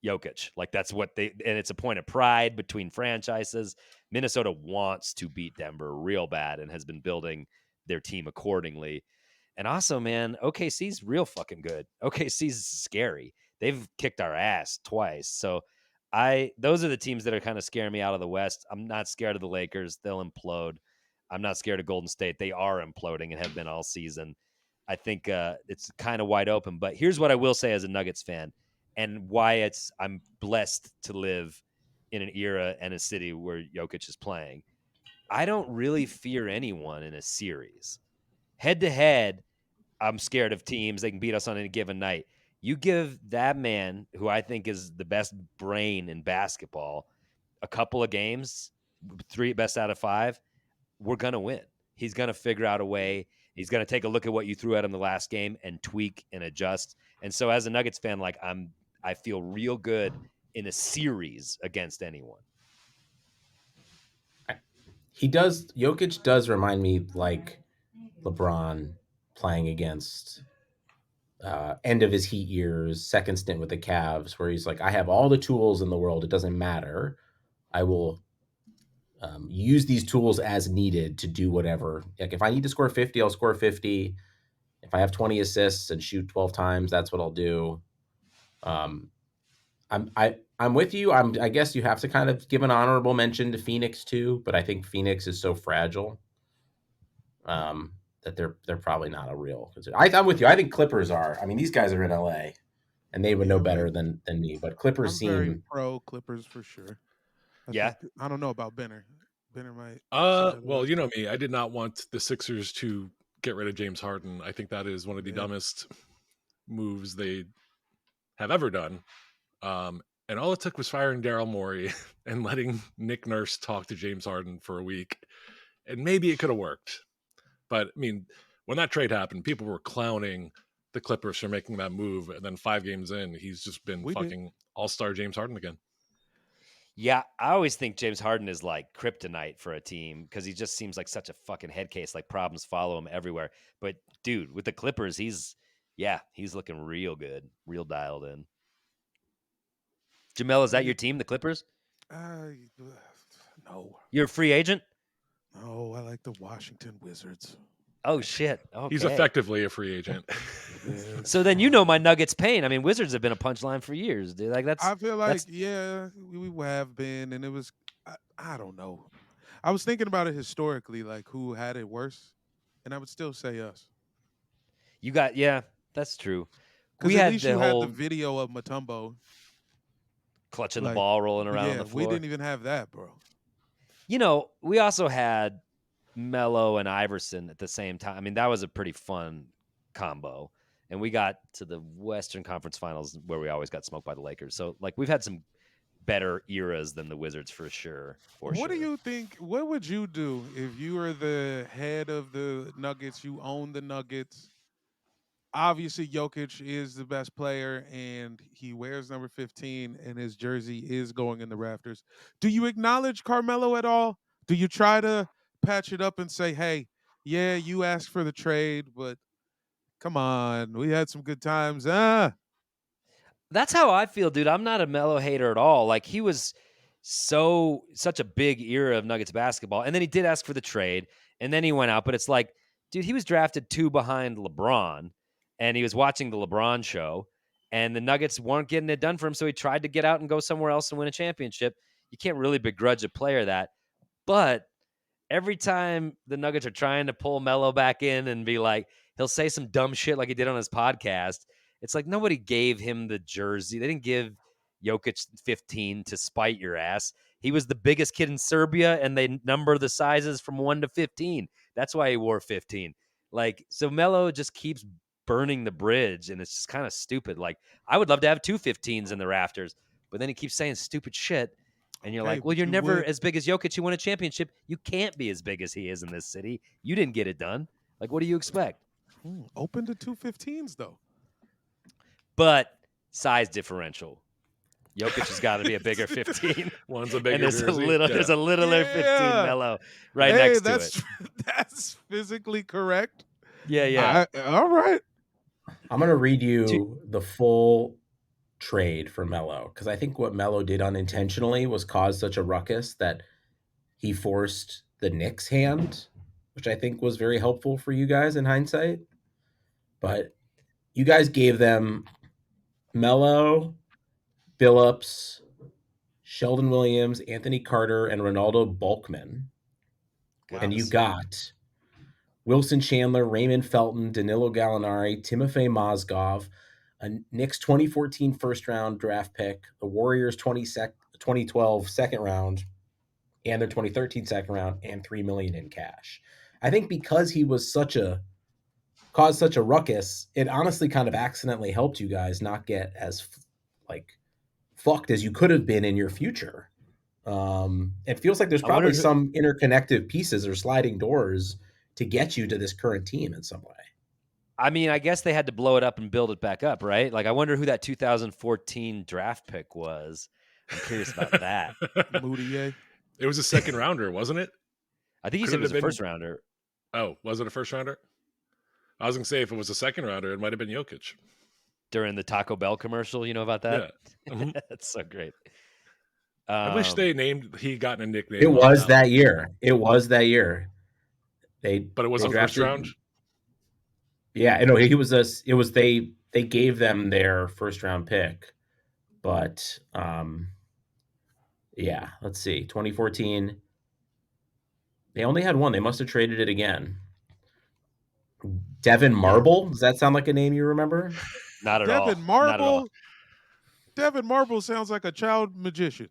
Jokic. Like that's what and it's a point of pride between franchises. Minnesota wants to beat Denver real bad and has been building their team accordingly. And also, man, OKC's real fucking good. OKC's scary. They've kicked our ass twice. So those are the teams that are kind of scaring me out of the West. I'm not scared of the Lakers. They'll implode. I'm not scared of Golden State. They are imploding and have been all season. I think it's kind of wide open. But here's what I will say as a Nuggets fan and why I'm blessed to live in an era and a city where Jokic is playing. I don't really fear anyone in a series. Head to head, I'm scared of teams. They can beat us on any given night. You give that man, who I think is the best brain in basketball, a couple of games, 3 best out of 5, we're going to win. He's going to figure out a way. He's going to take a look at what you threw at him the last game and tweak and adjust. And so as a Nuggets fan, like I feel real good in a series against anyone. Jokic does remind me like LeBron playing against end of his Heat years, second stint with the Cavs, where he's like, I have all the tools in the world. It doesn't matter. I will use these tools as needed to do whatever. Like if I need to score 50, I'll score 50. If I have 20 assists and shoot 12 times, that's what I'll do. I'm with you. I guess you have to kind of give an honorable mention to Phoenix too, but I think Phoenix is so fragile that they're probably not a real concern. I'm with you. I think Clippers are. I mean, these guys are in LA. and they would know Yeah, better like, than me. But Clippers I'm very seem pro Clippers for sure. Yeah. I don't know about Benner. Benner might say Well, otherwise. you know me. I did not want the Sixers to get rid of James Harden. I think that is one of the Yeah. dumbest moves they have ever done. And all it took was firing Daryl Morey and letting Nick Nurse talk to James Harden for a week, and maybe it could have worked. But I mean, when that trade happened, people were clowning the Clippers for making that move, and then 5 games in, he's just been We did. fucking all-star James Harden again. Yeah, I always think James Harden is like kryptonite for a team because he just seems like such a fucking head case. Like problems follow him everywhere. But dude, with the Clippers, he's looking real good, real dialed in. Jamel, is that your team, the Clippers? No. You're a free agent? No, I like the Washington Wizards. Oh shit. Okay. He's effectively a free agent. So then you know my Nuggets pain. I mean, Wizards have been a punchline for years, dude. Like I feel like we have been, and it was I don't know. I was thinking about it historically, like who had it worse, and I would still say us. you got that's true. Because We at had least the you had the whole video of Mutombo clutching the like, ball, rolling around on yeah, the floor. we didn't even have that, bro. You know, we also had Melo and Iverson at the same time. I mean, that was a pretty fun combo. And we got to the Western Conference Finals where we always got smoked by the Lakers. So, like, we've had some better eras than the Wizards for sure. What do you think? What would you do if you were the head of the Nuggets? You own the Nuggets. Obviously, Jokic is the best player, and he wears number 15, and his jersey is going in the rafters. Do you acknowledge Carmelo at all? Do you try to patch it up and say, "Hey, yeah, you asked for the trade, but come on, we had some good times." That's how I feel, dude. I'm not a Melo hater at all. Like, he was such a big era of Nuggets basketball. And then he did ask for the trade, and then he went out. But it's like, dude, he was drafted 2 behind LeBron, and he was watching the LeBron show, and the Nuggets weren't getting it done for him. So he tried to get out and go somewhere else and win a championship. You can't really begrudge a player that. But every time the Nuggets are trying to pull Melo back in and be like, he'll say some dumb shit like he did on his podcast. It's like nobody gave him the jersey. They didn't give Jokic 15 to spite your ass. He was the biggest kid in Serbia, and they number the sizes from 1 to 15. That's why he wore 15. Like, so Melo just keeps burning the bridge, and it's just kind of stupid. Like, I would love to have 2 15s in the rafters, but then he keeps saying stupid shit. And you're Okay, like, well, but you're you never would as big as Jokic. You won a championship. You can't be as big as he is in this city. You didn't get it done. Like, what do you expect? open to 215s though. But size differential. Jokic has got to be a bigger 15. One's a bigger And there's jersey. there's a littler 15 Yeah. Melo right Hey, next to it. that's physically correct. Yeah. All right. I'm going to read you the full trade for Melo because I think what Melo did unintentionally was cause such a ruckus that he forced the Knicks' hand, which I think was very helpful for you guys in hindsight. But you guys gave them Melo, Billups, Sheldon Williams, Anthony Carter, and Ronaldo Bulkman. And you got Wilson Chandler, Raymond Felton, Danilo Gallinari, Timofey Mozgov, a Knicks 2014 first-round draft pick, the Warriors 2012 second round, and their 2013 second round, and $3 million in cash. I think because he was caused such a ruckus, it honestly kind of accidentally helped you guys not get as fucked as you could have been in your future. It feels like there's probably some interconnected pieces or sliding doors to get you to this current team in some way. I mean, I guess they had to blow it up and build it back up, right? Like, I wonder who that 2014 draft pick was. I'm curious about that. Moutier. It was a second rounder, wasn't it? I think he said it was a first rounder. Oh, was it a first rounder? I was going to say if it was a second rounder, it might have been Jokic. During the Taco Bell commercial, you know about that? Yeah. Mm-hmm. That's so great. I wish he gotten a nickname. It was that year. It was that year. But it wasn't first round. Yeah, no, they gave them their first round pick, but yeah, let's see, 2014. They only had one. They must have traded it again. Devin Marble. Does that sound like a name you remember? Not at all. Devin Not at all. Marble. Devin Marble sounds like a child magician.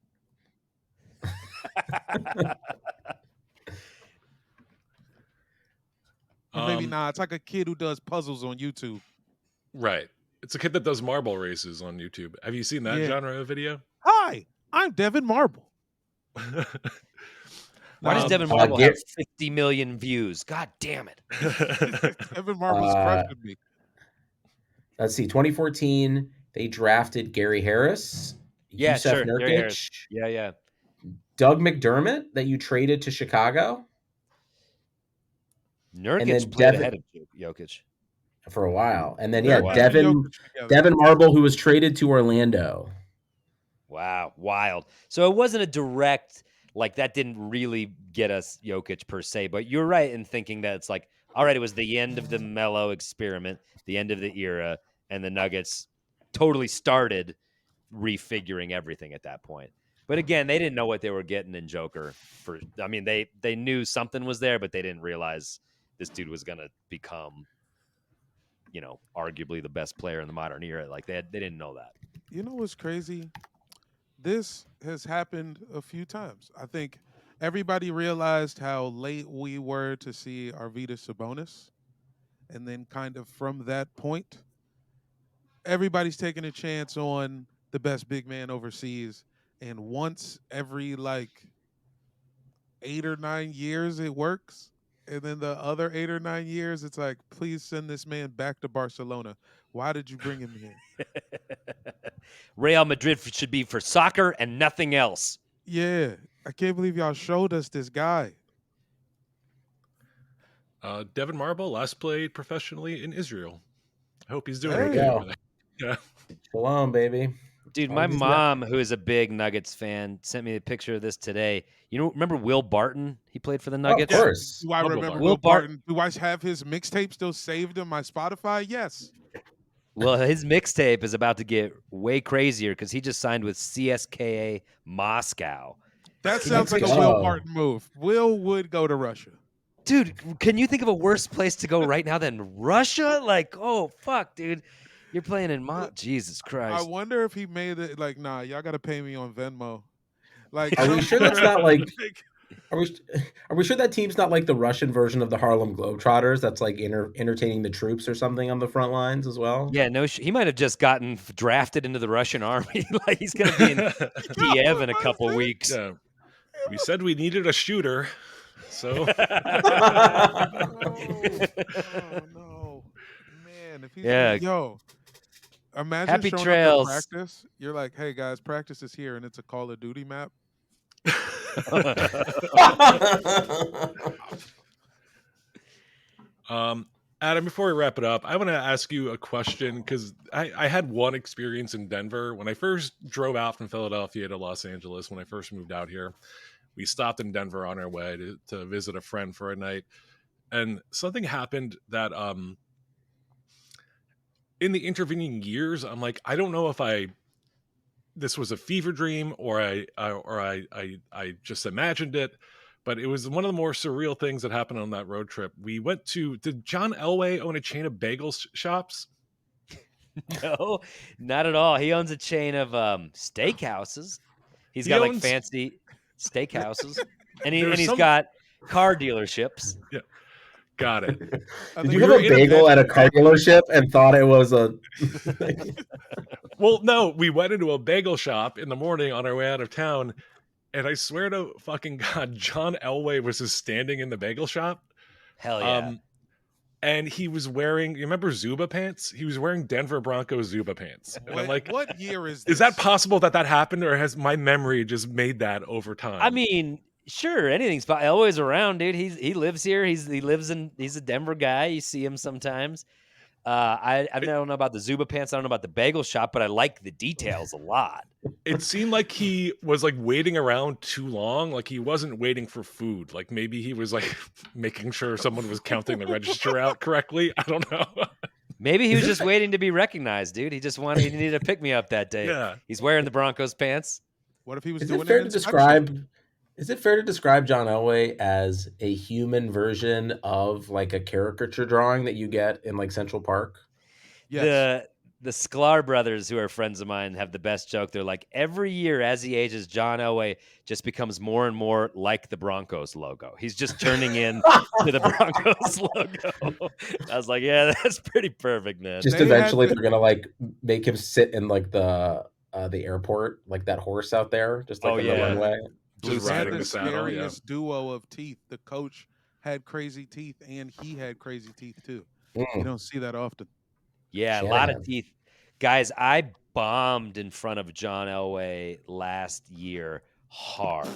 Or maybe not. It's like a kid who does puzzles on YouTube. Right. It's a kid that does marble races on YouTube. Have you seen that genre of video? Hi, I'm Devin Marble. Why does Devin Marble have 50 million views? God damn it. Devin Marble's crushing me. Let's see. 2014, they drafted Gary Harris. Yeah, Yusef sure. Gary Nurkic. Harris. Yeah. Doug McDermott that you traded to Chicago. Nurkic played ahead of Jokic. For a while. And then, Devin Marble, who was traded to Orlando. Wow. Wild. So it wasn't a direct, like, that didn't really get us Jokic per se, but you're right in thinking that it's like, all right, it was the end of the Melo experiment, the end of the era, and the Nuggets totally started refiguring everything at that point. But again, they didn't know what they were getting in Joker. They knew something was there, but they didn't realize this dude was going to become, arguably the best player in the modern era. Like they didn't know that. You know what's crazy? This has happened a few times. I think everybody realized how late we were to see Arvydas Sabonis. And then kind of from that point, everybody's taking a chance on the best big man overseas. And once every 8 or 9 years, it works. And then the other 8 or 9 years, it's like, please send this man back to Barcelona. Why did you bring him here? Real Madrid should be for soccer and nothing else. Yeah. I can't believe y'all showed us this guy. Devin Marble last played professionally in Israel. I hope he's doing There okay. you go. Yeah. Shalom, baby. Dude, my mom, who is a big Nuggets fan, sent me a picture of this today. Remember Will Barton? He played for the Nuggets. Of course. Do I remember Will Barton? Do I have his mixtape still saved in my Spotify? Yes. Well, his mixtape is about to get way crazier because he just signed with CSKA Moscow. That sounds like a Will Barton move. Will would go to Russia. Dude, can you think of a worse place to go right now than Russia? Like, oh, fuck, dude. You're playing in Jesus Christ. I wonder if he made it nah, y'all got to pay me on Venmo. Are we sure that's not like... Are we sure that team's not like the Russian version of the Harlem Globetrotters that's like entertaining the troops or something on the front lines as well? Yeah, no, he might have just gotten drafted into the Russian army. Like he's going to be in Kiev in a couple weeks. Yeah. We said we needed a shooter, so... no. Man, if he's imagine Happy showing trails. up to practice. You're like, hey, guys, practice is here, and it's a Call of Duty map. Adam, before we wrap it up, I want to ask you a question because I had one experience in Denver. When I first drove out from Philadelphia to Los Angeles, when I first moved out here, we stopped in Denver on our way to visit a friend for a night. And something happened that in the intervening years, I'm like, I don't know if this was a fever dream or I just imagined it, but it was one of the more surreal things that happened on that road trip. We went did John Elway own a chain of bagel shops? No, not at all. He owns a chain of steakhouses. He's got like fancy steakhouses, and he's got car dealerships. Yeah. Got it. Did you have a bagel at a car dealership and thought it was a... Well, no, we went into a bagel shop in the morning on our way out of town, and I swear to fucking God, John Elway was just standing in the bagel shop. Hell yeah. And he was wearing, you remember Zuba pants? He was wearing Denver Broncos Zuba pants. And I'm like, what year is this? Is that possible that happened, or has my memory just made that over time? I mean, sure, anything's always around, dude. He lives here. He's a Denver guy. You see him sometimes. I don't know about the Zuba pants. I don't know about the bagel shop, but I like the details a lot. It seemed like he was like waiting around too long. Like he wasn't waiting for food. Like maybe he was like making sure someone was counting the register out correctly. I don't know. Maybe he was just waiting to be recognized, dude. He needed a pick me up that day. Yeah. He's wearing the Broncos pants. What if he was Is doing it fair to describe John Elway as a human version of like a caricature drawing that you get in like Central Park? Yes. the Sklar brothers, who are friends of mine, have the best joke. They're like, every year as he ages, John Elway just becomes more and more like the Broncos logo. He's just turning in to the Broncos logo. I was like, yeah, that's pretty perfect, man. Just They eventually had they're gonna like make him sit in like the airport, like that horse out there, just like Oh, on yeah. the runway. Blue Just They had riding the the saddle. Yeah. scariest duo of teeth. The coach had crazy teeth, and he had crazy teeth too. You Mm, don't see that often. Yeah, a lot of Shanahan. teeth. Guys, I bombed in front of John Elway last year hard.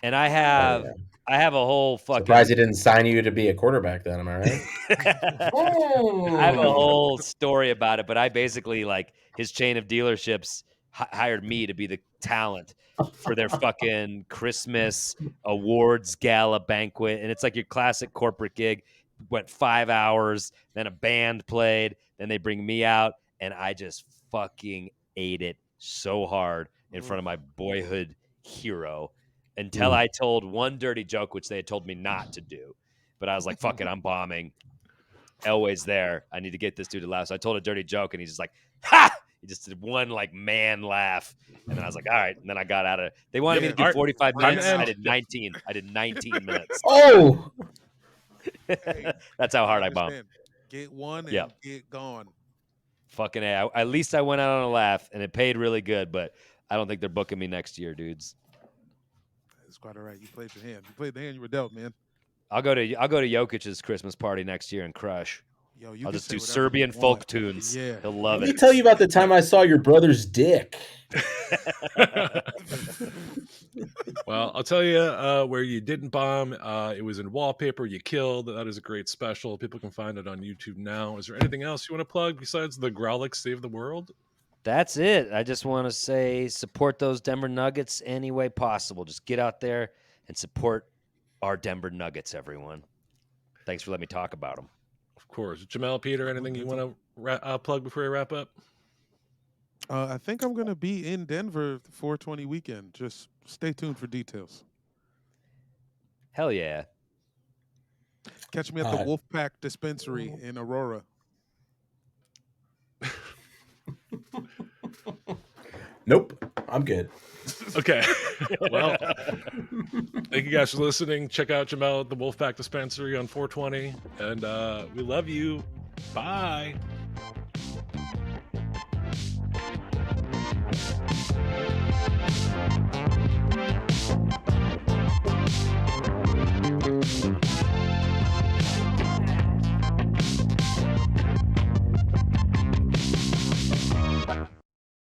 And I Oh, have yeah. I have a whole Surprised he fucking didn't sign you to be a quarterback then, am I right? I have a whole story about it, but I basically like his chain of dealerships hired me to be the talent for their fucking Christmas awards gala banquet, and it's like your classic corporate gig. Went 5 hours, then a band played, then they bring me out, and I just fucking ate it so hard in front of my boyhood hero until I told one dirty joke, which they had told me not to do. But I was like, fuck it, I'm bombing. Elway's there. I need to get this dude to laugh. So I told a dirty joke, and he's just like, ha! He just did one like man laugh, and then I was like, all right. And then I got out of it. They wanted me to do All right, 45 time to minutes. I end. did 19. I did 19 minutes. Oh, Hey, That's how hard I understand. bombed. Get one and Yep. get gone. Fucking A. At least I went out on a laugh, and it paid really good. But I don't think they're booking me next year, dudes. It's quite all right. You played the hand. You played the hand you were dealt, man. I'll go to Jokic's Christmas party next year and crush. Yo, you I'll can just say do whatever Serbian you folk want. tunes. Yeah. He'll love let me it. tell you about the time I saw your brother's dick. Well, I'll tell you where you didn't bomb. It was in Wallpaper. You killed. That is a great special. People can find it on YouTube now. Is there anything else you want to plug besides the Growlix Save the World? That's it. I just want to say support those Denver Nuggets any way possible. Just get out there and support our Denver Nuggets, everyone. Thanks for letting me talk about them. Of course. Jamel, Peter, anything you want to plug before we wrap up? I think I'm going to be in Denver the 420 weekend. Just stay tuned for details. Hell yeah. Catch me at the Wolfpack Dispensary in Aurora. Nope, I'm good. Okay. Well, thank you guys for listening. Check out Jamel at the Wolfpack Dispensary on 420. And we love you. Bye.